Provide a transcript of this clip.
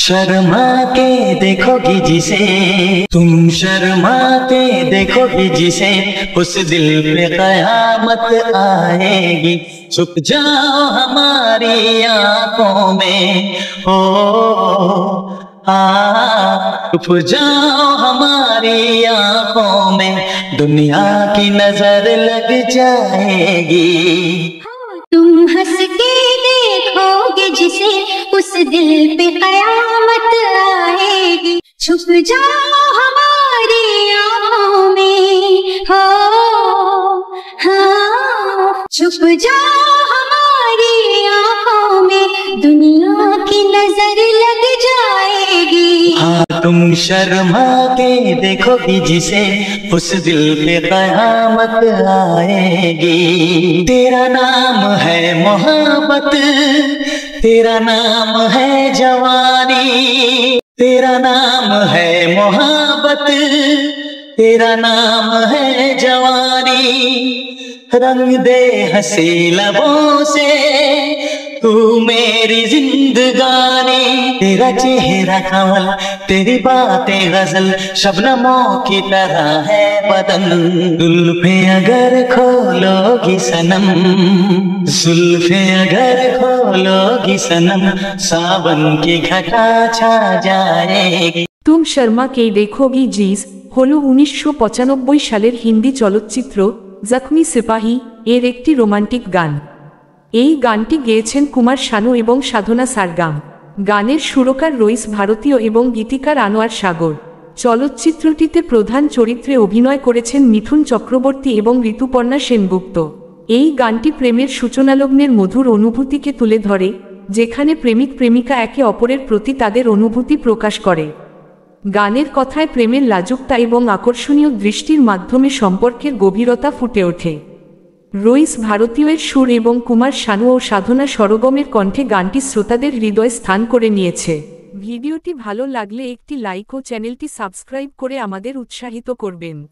शर्मा के देखोगी जिसे, तुम शर्मा के देखोगी जिसे, उस दिल पे कयामत आएगी। छुप जाओ हमारी आंखों में, ओ छुप जाओ हमारी आंखों में, दुनिया की नजर लग जाएगी। तुम हंस के देखोगे जिसे, उस दिल पे कयामत आएगी। छुप जाओ हमारी आँखों में, हो हाँ, छुप जाओ हमारी आँखों में, दुनिया की नजर लग जाएगी। हाँ, तुम शर्मा के देखोगी जिसे, उस दिल पे कयामत आएगी। तेरा नाम है मोहब्बत, तेरा नाम है जवानी, तेरा नाम है मोहब्बत, तेरा नाम है जवानी। रंग दे हंसी लबों से तू मेरी जिंदगानी। तेरा चेहरा कमल, तेरी बातें गजल, शबनमों की तरह है बदन। जुल्फे अगर खोलोगी सनम, जुल्फे अगर खोलोगी सनम, सावन की घटा छा जाएगी। तुम शर्मा के देखोगी जिस হলো 1995 সালের হিন্দি চলচ্চিত্র জখমি সিপাহী এর একটি রোমান্টিক গান। এই গানটি গেয়েছেন কুমার শানু এবং সাধনা সারগাম। গানের সুরকার রইস ভারতীয় এবং গীতিকার আনোয়ার সাগর। চলচ্চিত্রটিতে প্রধান চরিত্রে অভিনয় করেছেন মিঠুন চক্রবর্তী এবং ঋতুপর্ণা সেনগুপ্ত। এই গানটি প্রেমের সূচনালগ্নের মধুর অনুভূতিকে তুলে ধরে, যেখানে প্রেমিক প্রেমিকা একে অপরের প্রতি তাদের অনুভূতি প্রকাশ করে। গানের কথায় প্রেমের লাজুকতা এবং আকর্ষণীয় দৃষ্টির মাধ্যমে সম্পর্কের গভীরতা ফুটে ওঠে। রইস ভারতীয়ের সুর এবং কুমার শানু ও সাধনা সরগমের কণ্ঠে গানটি শ্রোতাদের হৃদয়ে স্থান করে নিয়েছে। ভিডিওটি ভালো লাগলে একটি লাইক ও চ্যানেলটি সাবস্ক্রাইব করে আমাদের উৎসাহিত করবেন।